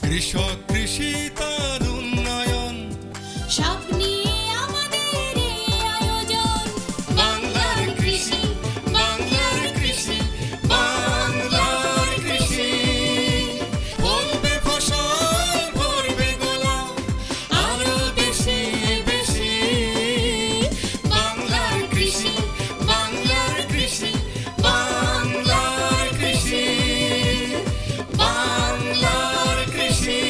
কৃষক কৃষি তার উন্নয়ন সব নিয়ে আমাদের এই আয়োজন। বাংলার কৃষি, বাংলার কৃষি, বাংলার কৃষি। ফলবে ফসল, ভরবে গোলা, আরো বেশি বেশি। বাংলার কৃষি, বাংলার কৃষি, বাংলার কৃষি, বাংলার কৃষি,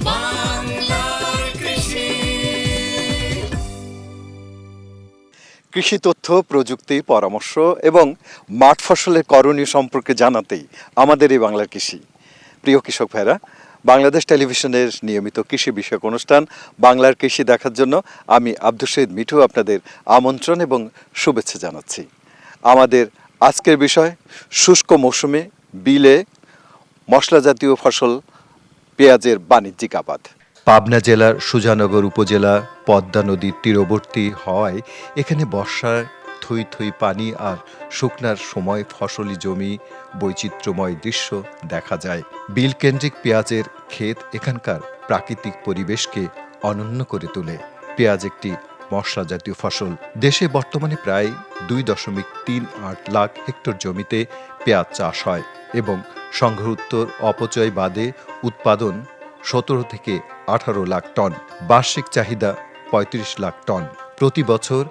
বাংলার কৃষি। কৃষি তথ্য, প্রযুক্তি, পরামর্শ এবং মাঠ ফসলের করণীয় সম্পর্কে জানাতেই আমাদের এই বাংলার কৃষি। প্রিয় কৃষক ভাইরা, বাংলাদেশ টেলিভিশনের নিয়মিত কৃষি বিষয়ক অনুষ্ঠান বাংলার কৃষি দেখার জন্য আমি আব্দুল শহীদ মিঠু আপনাদের আমন্ত্রণ এবং শুভেচ্ছা জানাচ্ছি। আমাদের আজকের বিষয় শুষ্ক মৌসুমে বিলে মশলা জাতীয় ফসল পেঁয়াজের বাণিজ্যিক আবাদ। পাবনা জেলার সুজানগর উপজেলা পদ্মা নদীর তীরবর্তী হওয়ায় এখানে বর্ষার থই থই পানি আর শুকনার সময় ফসলি জমি, বৈচিত্র্যময় দৃশ্য দেখা যায়। বিলকেন্দ্রিক পেঁয়াজের ক্ষেত এখানকার প্রাকৃতিক পরিবেশকে অনন্য করে তোলে। পেঁয়াজ একটি মশলা জাতীয় ফসল। দেশে বর্তমানে প্রায় 2.38 লাখ হেক্টর জমিতে পেঁয়াজ চাষ হয় এবং সংঘরোত্তর অপচয় বাদে উৎপাদন 17 থেকে 18 লাখ টন, বার্ষিক চাহিদা 35 লাখ টন। প্রতি বছর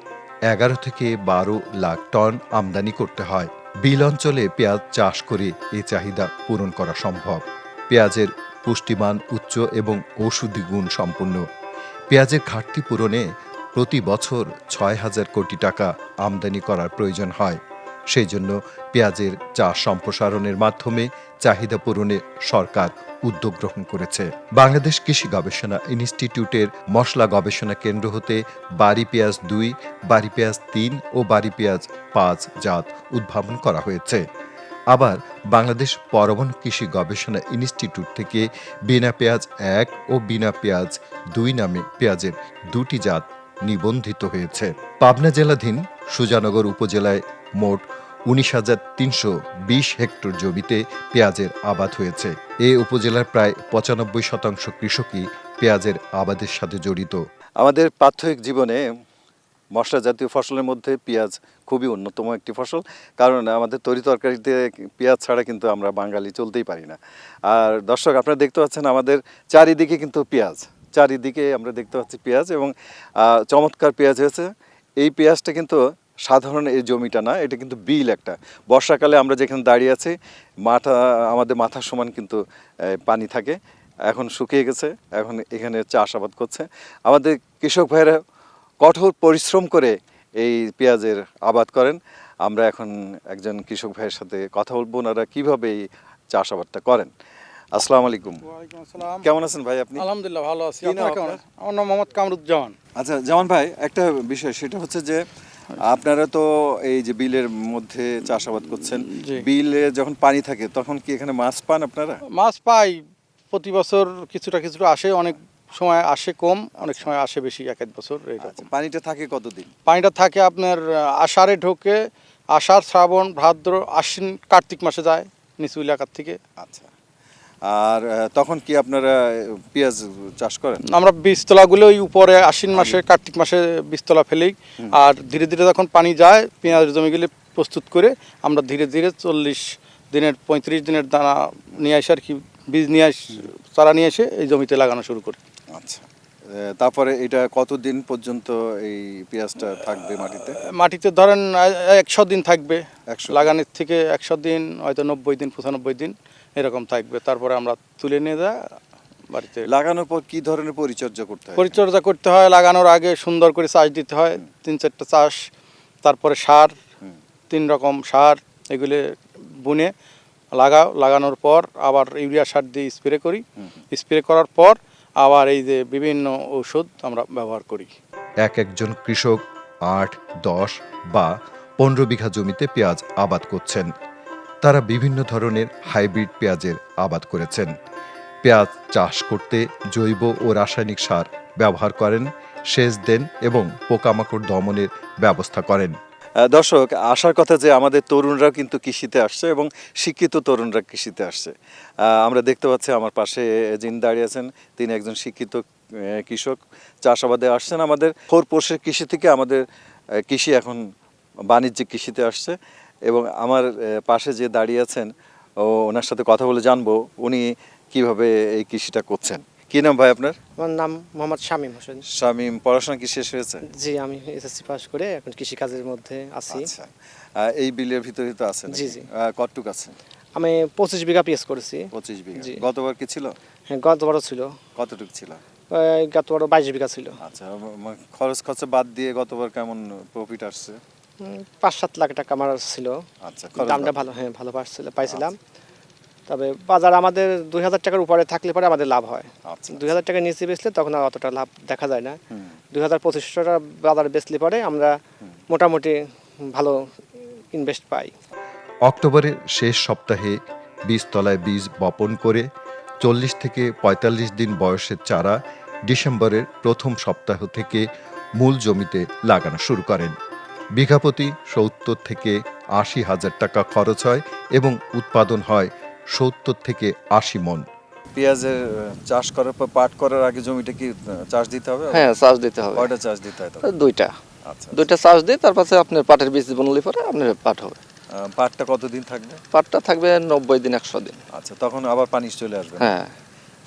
11 থেকে 12 লাখ টন আমদানি করতে হয়। বিল অঞ্চলে পেঁয়াজ চাষ করে এই চাহিদা পূরণ করা সম্ভব। পেঁয়াজের পুষ্টিমান উচ্চ এবং ঔষধি গুণ সম্পন্ন। পেঁয়াজের ঘাটতি পূরণে প্রতি বছর 6,000 কোটি টাকা আমদানি করার প্রয়োজন হয়। সেই জন্য পেঁয়াজের চাষ সম্প্রসারণের মাধ্যমে চাহিদা পূরণে সরকার উদ্যোগ গ্রহণ করেছে। বাংলাদেশ কৃষি গবেষণা ইনস্টিটিউটের মশলা গবেষণা কেন্দ্র হতে বাড়ি পেঁয়াজ 2, বাড়ি পেঁয়াজ 3 ও বাড়ি পেঁয়াজ 5 জাত উদ্ভাবন করা হয়েছে। আবার বাংলাদেশ পরবন কৃষি গবেষণা ইনস্টিটিউট থেকে বিনা পেঁয়াজ 1 ও বিনা পেঁয়াজ 2 নামে পেঁয়াজের 2টি জাত নিবন্ধিত হয়েছে। পাবনা জেলাধীন সুজানগর উপজেলায় মোট 19,320 হেক্টর জমিতে পেঁয়াজের আবাদ হয়েছে। এই উপজেলার প্রায় 95% কৃষকই পেঁয়াজের আবাদের সাথে জড়িত। আমাদের প্রাত্যহিক জীবনে মশলা জাতীয় ফসলের মধ্যে পেঁয়াজ খুবই অন্যতম একটি ফসল, কারণ আমাদের তরি তরকারিতে পেঁয়াজ ছাড়া কিন্তু আমরা বাঙালি চলতেই পারি না। আর দর্শক, আপনারা দেখতে পাচ্ছেন আমাদের চারিদিকে কিন্তু পেঁয়াজ, চারিদিকে আমরা দেখতে পাচ্ছি পেঁয়াজ এবং চমৎকার পেঁয়াজ হয়েছে। এই পেঁয়াজটা কিন্তু সাধারণ এই জমিটা না, এটা কিন্তু বিল একটা। বর্ষাকালে আমরা যেখানে দাঁড়িয়ে আছি আমাদের মাথার সমান কিন্তু পানি থাকে। এখন শুকিয়ে গেছে, এখন এখানে চাষাবাদ করছে আমাদের কৃষক ভাইরা। কঠোর পরিশ্রম করে এই পেঁয়াজের আবাদ করেন। আমরা এখন একজন কৃষক ভাইয়ের সাথে কথা বলবো, ওনারা কীভাবে এই চাষাবাদটা করেন। আসসালামু আলাইকুম। ওয়ালাইকুম আসসালাম। কেমন আছেন ভাই আপনি? আলহামদুলিল্লাহ ভালো আছি। কি নাম আপনারা কেমন আপনার? আছেন? আমার নাম মোহাম্মদ কামরুজ্জামান। আচ্ছা জামান ভাই, একটা বিষয় সেটা হচ্ছে যে আপনারা তো এই যে বিলের মধ্যে চাষাবাদ করছেন, জি। বিলে যখন পানি থাকে তখন কি এখানে মাছ পান আপনারা? মাছ পাই প্রতি বছর, কিছুটা কিছুটা আসে, অনেক সময় আসে কম, অনেক সময় আসে বেশি, এক বছর আচ্ছা, এইরকম। পানিটা থাকে কতদিন? পানিটা থাকে আপনার আষাঢ়ে ঢোকে, আষাঢ়, শ্রাবণ, ভাদ্র, আশ্বিন, কার্তিক মাসে যায় নিচু এলাকার থেকে। আচ্ছা, আর তখন কি আপনারা পেঁয়াজ চাষ করেন? আমরা বীজতলাগুলো ওই উপরে আশ্বিন মাসে, কার্তিক মাসে বীজতলা ফেলেই, আর ধীরে ধীরে যখন পানি যায় পেঁয়াজের জমিগুলি প্রস্তুত করে আমরা ধীরে ধীরে 40 দিনের 35 দিনের দানা নিয়ে আসে আর কি, বীজ নিয়ে চারা নিয়ে এসে এই জমিতে লাগানো শুরু করি। আচ্ছা, তারপরে এটা কতদিন পর্যন্ত এই পেঁয়াজটা থাকবে মাটিতে? মাটিতে ধরেন 100 দিন থাকবে, 100 লাগানোর থেকে 100 দিন, হয়তো 90 দিন, 95 দিন এরকম থাকবে। তারপরে আমরা তুলে নিয়ে যাই বাড়িতে। লাগানোর পর কি ধরনের পরিচর্যা করতে হয়? পরিচর্যা করতে হয়, লাগানোর আগে সুন্দর করে চাষ দিতে হয়, 3-4টা চাষ, তারপরে সার, 3 রকম সার, এগুলি বুনে লাগানোর পর আবার ইউরিয়া সার দিয়ে স্প্রে করি। স্প্রে করার পর আবার এই যে বিভিন্ন ঔষধ আমরা ব্যবহার করি। একজন কৃষক 8, 10 বা 15 বিঘা জমিতে পেঁয়াজ আবাদ করছেন। তারা বিভিন্ন ধরনের হাইব্রিড পেঁয়াজের আবাদ করেছেন। পেঁয়াজ চাষ করতে জৈব ও রাসায়নিক সার ব্যবহার করেন, সেচ দেন এবং পোকামাকড় দমনের ব্যবস্থা করেন। দর্শক, আসার কথা যে আমাদের তরুণরাও কিন্তু কৃষিতে আসছে এবং শিক্ষিত তরুণরা কৃষিতে আসছে। আমরা দেখতে পাচ্ছি আমার পাশে যিনি দাঁড়িয়ে আছেন তিনি একজন শিক্ষিত কৃষক, চাষাবাদে আসছেন। আমাদের খোরপোশের কৃষি থেকে আমাদের কৃষি এখন বাণিজ্যিক কৃষিতে আসছে এবং আমার পাশে যে দাঁড়িয়ে আছেন ওনার সাথে কথা বলে জানবো উনি কিভাবে এই কৃষিটা করছেন। কি নাম ভাই আপনার? আমার নাম মোহাম্মদ শামীম হোসেন। শামীম, পড়াশোনা কি শেষ হয়েছে? জি, আমি এসএসসি পাস করে এখন কৃষিকাজের মধ্যে আছি। আচ্ছা, এই বিলের ভিতরে তো আছে নাকি? জি, জি। কতটুক আছে? আমি 25 বিঘা পিএস করেছি। 25 বিঘা। জি। গতবার কি ছিল? হ্যাঁ, গতবারও ছিল। কতটুক ছিল? গতবারও 22 বিঘা ছিল। আচ্ছা, খরচ খরচা বাদ দিয়ে গতবার কেমন প্রফিট আসছে? 5-7 লাখ টাকা আমার ছিল। আচ্ছা, খরচ দামটা বাদ। ভালো, হ্যাঁ ভালো পাইছিলাম। তবে বাজার আমাদের 2000 টাকার উপরে থাকলে পরে আমাদের লাভ হয়। আচ্ছা, 2000 টাকা নিচে বেচলে তখন আর অতটা লাভ দেখা যায় না। হুম। 2500 টাকা বাজার বেচলে পরে আমরা মোটামুটি ভালো ইনভেস্ট পাই। অক্টোবরের শেষ সপ্তাহে বীজতলায় বীজ বপন করে 40 থেকে 45 দিন বয়সের চারা ডিসেম্বরের প্রথম সপ্তাহ থেকে মূল জমিতে লাগানো শুরু করেন। বিঘাপ্রতি 70 থেকে 80 হাজার টাকা খরচ হয় এবং উৎপাদন হয় 70 থেকে 80 মণ। পেঁয়াজের চাষ করার পর পাট করার আগে জমিটা কি চাষ দিতে হবে? হ্যাঁ, চাষ দিতে হবে। কয়টা চাষ দিতে হয় তখন? দুইটা আচ্ছা, দুইটা চাষ দিই, তারপরে আপনার পাটের বীজ বুনলে পরে আপনার পাট হবে। পাটটা কতদিন থাকবে? পাটটা থাকবে 90 দিন 100 দিন। আচ্ছা, তখন আবার পানি চলে আসবে? হ্যাঁ,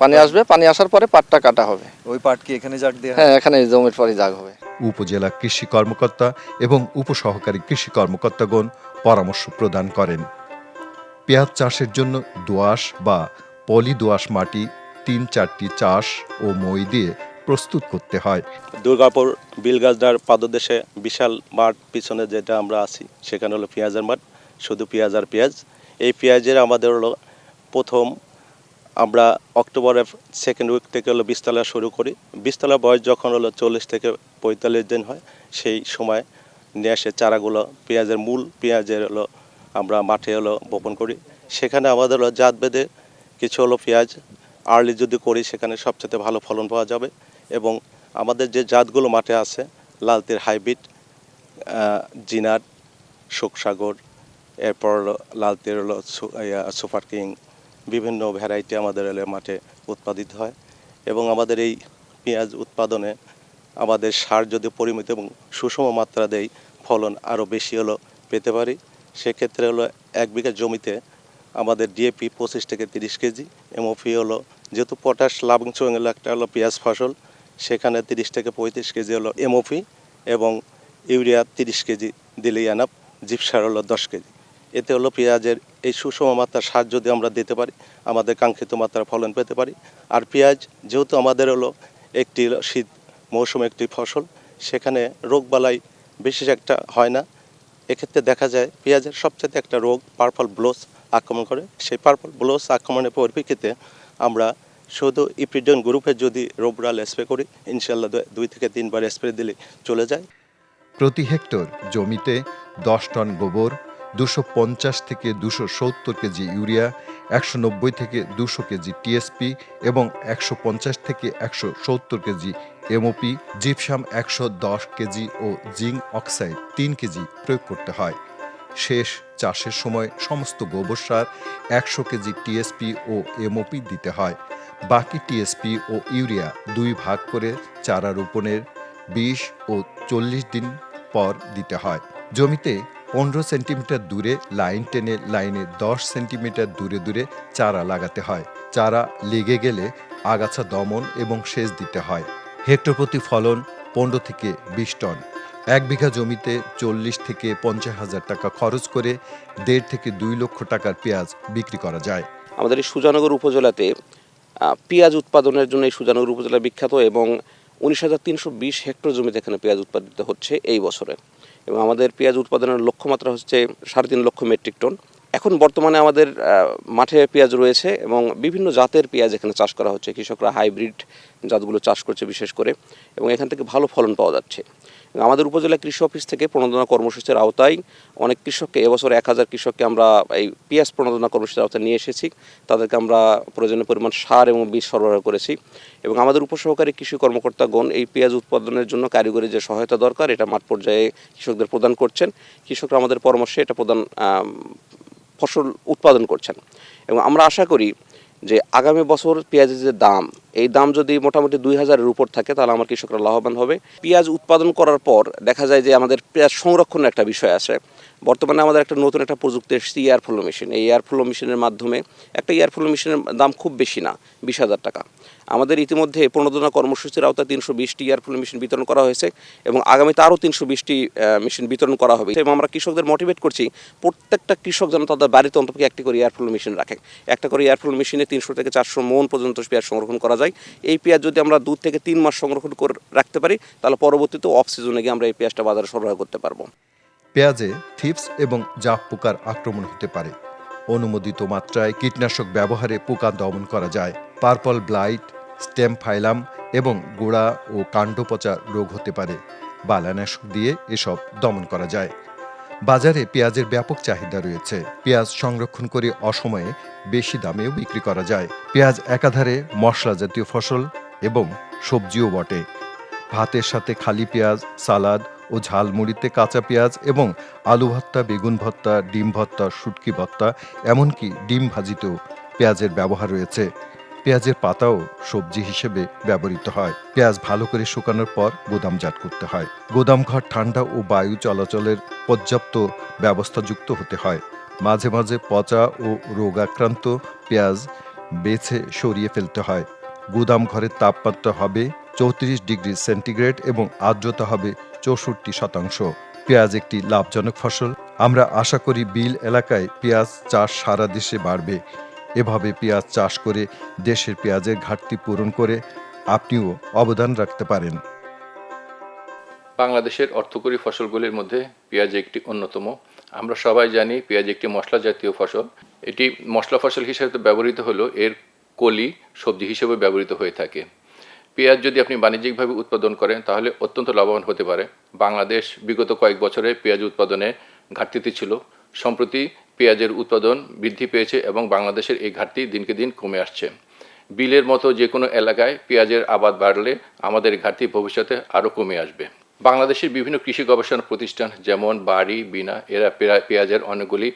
পানি আসবে, পানি আসার পরে পাটটা কাটা হবে। ওই পাট কি এখানে জাগ দেওয়া হয়? হ্যাঁ, এখানে জমির পরে জাগ হবে। উপজেলা কৃষি কর্মকর্তা এবং উপসহকারী কৃষি কর্মকর্তাগণ পরামর্শ প্রদান করেন। পেঁয়াজ চাষের জন্য দোআঁশ বা পলি দোআঁশ মাটি 3-4টি চাষ ও মই দিয়ে প্রস্তুত করতে হয়। দুর্গাপুর বিলগাছদার পাদদেশে বিশাল মাঠ পিছনে যেটা আমরা আছি সেখানে হলো পেঁয়াজের মাঠ, শুধু পেঁয়াজ আর পেঁয়াজ। এই পেঁয়াজের আমাদের হলো প্রথম আমরা অক্টোবরের সেকেন্ড উইক থেকে হলো বীজতলা শুরু করি। বীজতলা বয়স যখন হলো 40 থেকে 45 দিন হয় সেই সময় নিয়ে এসে চারাগুলো পেঁয়াজের মূল পেঁয়াজের হলো আমরা মাঠে হলো বপন করি। সেখানে আমাদের হলো জাত বেঁধে কিছু হলো পেঁয়াজ আর্লি যদি করি সেখানে সবচেয়ে ভালো ফলন পাওয়া যাবে। এবং আমাদের যে জাতগুলো মাঠে আছে লালতির হাইব্রিড, জিনার, শোকসাগর, এরপর লালতির হলো সুপার কিং, বিভিন্ন ভ্যারাইটি আমাদের হলে মাঠে উৎপাদিত হয়। এবং আমাদের এই পেঁয়াজ উৎপাদনে আমাদের সার যদি পরিমিত এবং সুষম মাত্রা দেই ফলন আরও বেশি হলো পেতে পারি। সেক্ষেত্রে হলো 1 বিঘা জমিতে আমাদের ডিএপি 25 থেকে 30 কেজি, এমওপি হলো যেহেতু পটাশ লাভঞ্চ হলো একটা হলো পেঁয়াজ ফসল, সেখানে 30 থেকে 35 কেজি হলো এমওপি এবং ইউরিয়া 30 কেজি দিলেই এনাফ, জিপসার হলো 10 কেজি। এতে হলো পেঁয়াজের এই সুষম মাত্রার সার যদি আমরা দিতে পারি আমাদের কাঙ্ক্ষিত মাত্রার ফলন পেতে পারি। আর পেঁয়াজ যেহেতু আমাদের হলো একটি শীত মৌসুমে একটি ফসল, সেখানে রোগবালাই বিশেষ একটা হয় না। এক্ষেত্রে দেখা যায় পেঁয়াজের সবচেয়ে একটা রোগ পার্পল ব্লোস আক্রমণ করে। সেই পার্পল ব্লোস আক্রমণের পরিপ্রেক্ষিতে আমরা শুধু ইপ্রিডন গ্রুপের যদি রোবরাল স্প্রে করি ইনশাল্লাহ 2 থেকে 3 বার স্প্রে দিলে চলে যায়। প্রতি হেক্টর জমিতে 10 টন গোবর, 250 থেকে 270 কেজি ইউরিয়া, 190 থেকে 200 কেজি টিএসপি এবং 150 থেকে 170 কেজি এমওপি, জিপসাম 110 কেজি ও জিঙ্ক অক্সাইড 3 কেজি প্রয়োগ করতে হয়। শেষ চাষের সময় সমস্ত গোবর সার 100 কেজি টিএসপি ও এমওপি দিতে হয়। বাকি টিএসপি ও ইউরিয়া 2 ভাগ করে চারা রোপণের 20 ও 40 দিন পর দিতে হয়। জমিতে 15 সেন্টিমিটার দূরে লাইন টেনে লাইনে 10 সেন্টিমিটার দূরে দূরে চারা লাগাতে হয়। চারা লেগে গেলে আগাছা দমন এবং সেচ দিতে হয়। হেক্টর প্রতি ফলন 15 থেকে 20 টন। 1 বিঘা জমিতে 40 থেকে 50 হাজার টাকা খরচ করে 1.5 থেকে 2 লক্ষ টাকার পেঁয়াজ বিক্রি করা যায়। আমাদের এই সুজানগর উপজেলাতে পেঁয়াজ উৎপাদনের জন্য এই সুজানগর উপজেলা বিখ্যাত এবং 19,320 হেক্টর জমিতে এখানে পেঁয়াজ উৎপাদিত হচ্ছে এই বছরে। এবং আমাদের পেঁয়াজ উৎপাদনের লক্ষ্যমাত্রা হচ্ছে 3.5 লক্ষ মেট্রিক টন। এখন বর্তমানে আমাদের মাঠে পেঁয়াজ রয়েছে এবং বিভিন্ন জাতের পেঁয়াজ এখানে চাষ করা হচ্ছে। কৃষকরা হাইব্রিড জাতগুলো চাষ করছে বিশেষ করে, এবং এখান থেকে ভালো ফলন পাওয়া যাচ্ছে। আমাদের উপজেলা কৃষি অফিস থেকে প্রণোদনা কর্মসূচির আওতায় অনেক কৃষককে, এবছর 1000 কৃষককে আমরা এই পেঁয়াজ প্রণোদনা কর্মসূচির আওতায় নিয়ে এসেছি। তাদেরকে আমরা প্রয়োজনীয় পরিমাণ সার এবং বীজ সরবরাহ করেছি, এবং আমাদের উপসহকারী কৃষি কর্মকর্তাগণ এই পেঁয়াজ উৎপাদনের জন্য কারিগরি যে সহায়তা দরকার এটা মাঠ পর্যায়ে কৃষকদের প্রদান করছেন। কৃষকরা আমাদের পরামর্শে এটা ফসল উৎপাদন করছেন, এবং আমরা আশা করি যে আগামী বছর পেঁয়াজের যে দাম, এই দাম যদি মোটামুটি 2000-এর উপর থাকে তাহলে আমার কৃষকরা লাভবান হবে। পেঁয়াজ উৎপাদন করার পর দেখা যায় যে আমাদের পেঁয়াজ সংরক্ষণের একটা বিষয় আছে। বর্তমানে আমাদের নতুন একটা প্রযুক্তি এসেছে এয়ারফ্লো মেশিন। এই এয়ারফ্লো মেশিনের মাধ্যমে, একটা এয়ারফ্লো মেশিনের দাম খুব বেশি না, 20,000 টাকা। আমাদের ইতিমধ্যে প্রণোদনা কর্মসূচির আওতায় 320টি এয়ারফ্লো মেশিন বিতরণ করা হয়েছে, এবং আগামীতে আরও 320টি মেশিন বিতরণ করা হবে। এবং আমরা কৃষকদের মোটিভেট করছি প্রত্যেকটা কৃষক যেন তাদের বাড়িতে অন্তত একটি করে এয়ারফ্লো মেশিন রাখে। একটা করে এয়ারফ্লো মেশিনে 300 থেকে 400 মণ পর্যন্ত পেঁয়াজ সংরক্ষণ করা যায়। এই পেঁয়াজ যদি আমরা 2 থেকে 3 মাস সংরক্ষণ করে রাখতে পারি তাহলে পরবর্তীতে অফ সিজনে গিয়ে আমরা এই পেঁয়াজটা বাজারে সরবরাহ করতে পারবো। পেঁয়াজে থিপস এবং জাপ পোকার আক্রমণ হতে পারে। অনুমোদিত মাত্রায় কীটনাশক ব্যবহারে পোকা দমন করা যায়। পার্পল ব্লাইট, স্টেম ফাইলাম এবং গোড়া ও কাণ্ড পচা রোগ হতে পারে। বালানাশক দিয়ে এসব দমন করা যায়। বাজারে পেঁয়াজের ব্যাপক চাহিদা রয়েছে। পেঁয়াজ সংরক্ষণ করে অসময়ে বেশি দামেও বিক্রি করা যায়। পেঁয়াজ একাধারে মশলা জাতীয় ফসল এবং সবজিও বটে। ভাতের সাথে খালি পেঁয়াজ, সালাদ ও ঝালমুড়িতে কাঁচা পেঁয়াজ এবং আলু ভর্তা, বেগুন ভর্তা, ডিম ভর্তা, শুটকি ভর্তা, এমনকি ডিম ভাজিতেও পেঁয়াজের ব্যবহার রয়েছে। পেঁয়াজের পাতাও সবজি হিসেবে ব্যবহৃত হয়। পেঁয়াজ ভালো করে শুকানোর পর গুদামজাত করতে হয়। গোদামঘর ঠান্ডা ও বায়ু চলাচলের পর্যাপ্ত ব্যবস্থাযুক্ত হতে হয়। মাঝে মাঝে পচা ও রোগাক্রান্ত পেঁয়াজ বেছে সরিয়ে ফেলতে হয়। গুদাম ঘরের তাপমাত্রা হবে 34 ডিগ্রি সেন্টিগ্রেড এবং আর্দ্রতা হবে 64%। পেঁয়াজ একটি লাভজনক ফসল। আমরা আশা করি বিল এলাকায় পেঁয়াজ চাষ সারা দেশে বাড়বে। এভাবে পেঁয়াজ চাষ করে দেশের পেঁয়াজের ঘাটতি পূরণ করে আপনিও অবদান রাখতে পারেন। বাংলাদেশের অর্থকরী ফসলগুলির মধ্যে পেঁয়াজ একটি অন্যতম। আমরা সবাই জানি পেঁয়াজ একটি মশলা জাতীয় ফসল। এটি মশলা ফসল হিসেবে ব্যবহৃত হলেও এর কলি সবজি হিসেবে ব্যবহৃত হয়ে থাকে। পেঁয়াজ যদি আপনি বাণিজ্যিকভাবে উৎপাদন করেন তাহলে অত্যন্ত লাভবান হতে পারে। বাংলাদেশ বিগত কয়েক বছরে পেঁয়াজ উৎপাদনে ঘাটতিতে ছিল। সম্প্রতি পেঁয়াজের উৎপাদন বৃদ্ধি পেয়েছে এবং বাংলাদেশের এই ঘাটতি দিনকে দিন কমে আসছে। বিলের মতো যে কোনো এলাকায় পেঁয়াজের আবাদ বাড়লে আমাদের ঘাটতি ভবিষ্যতে আরও কমে আসবে। বাংলাদেশের বিভিন্ন কৃষি গবেষণা প্রতিষ্ঠান যেমন বাড়ি, বিনা, এরা পেঁয়াজের অনেকগুলি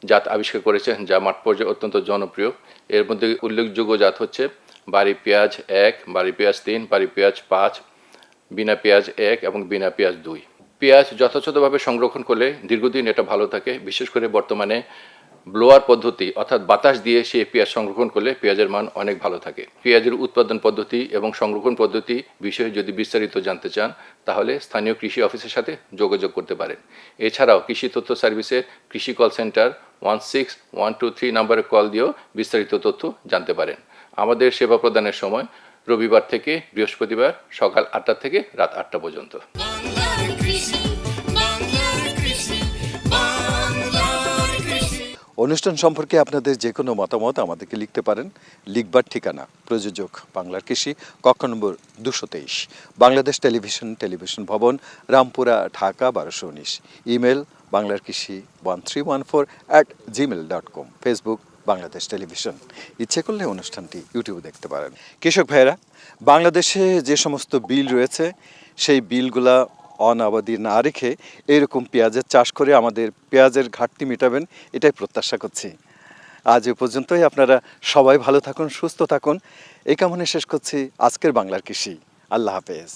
জাত আবিষ্কার করেছেন যা মাঠ পর্যায়ে অত্যন্ত জনপ্রিয়। এর মধ্যে উল্লেখযোগ্য জাত হচ্ছে বাড়ি পেঁয়াজ 1, বাড়ি পেঁয়াজ 3, বাড়ি পেঁয়াজ 5, বিনা পেঁয়াজ 1 এবং বিনা পেঁয়াজ 2। পেঁয়াজ যথাযথভাবে সংরক্ষণ করলে দীর্ঘদিন এটা ভালো থাকে। বিশেষ করে বর্তমানে ব্লোয়ার পদ্ধতি অর্থাৎ বাতাস দিয়ে সে পেঁয়াজ সংরক্ষণ করলে পেঁয়াজের মান অনেক ভালো থাকে। পেঁয়াজের উৎপাদন পদ্ধতি এবং সংরক্ষণ পদ্ধতি বিষয়ে যদি বিস্তারিত জানতে চান তাহলে স্থানীয় কৃষি অফিসের সাথে যোগাযোগ করতে পারেন। এছাড়াও কৃষি তথ্য সার্ভিসের কৃষি কল সেন্টার 16123 নম্বরে কল দিয়েও বিস্তারিত তথ্য জানতে পারেন। আমাদের সেবা প্রদানের সময় রবিবার থেকে বৃহস্পতিবার সকাল 8টা থেকে রাত 8টা পর্যন্ত। বাংলার কৃষি, বাংলার কৃষি, বাংলার কৃষি। অনুষ্ঠান সম্পর্কে আপনাদের যে কোনো মতামত আমাদেরকে লিখতে পারেন। লিখবার ঠিকানা প্রযোজক বাংলার কৃষি, কক্ষ নম্বর 223, বাংলাদেশ টেলিভিশন ভবন, রামপুরা, ঢাকা 1219। ইমেল বাংলার কৃষি 1314@gmail.com। Facebook Bangladesh television. ইচ্ছে করলে অনুষ্ঠানটি ইউটিউবে দেখতে পারেন। কৃষক ভাইয়েরা, বাংলাদেশে যে সমস্ত বিল রয়েছে সেই বিলগুলা অনাবাদি না রেখে এরকম পেঁয়াজের চাষ করে আমাদের পেঁয়াজের ঘাটতি মেটাবেন, এটাই প্রত্যাশা করছি। আজ এ পর্যন্তই। আপনারা সবাই ভালো থাকুন, সুস্থ থাকুন, এই কামনে শেষ করছি আজকের বাংলার কৃষি। আল্লাহ হাফেজ।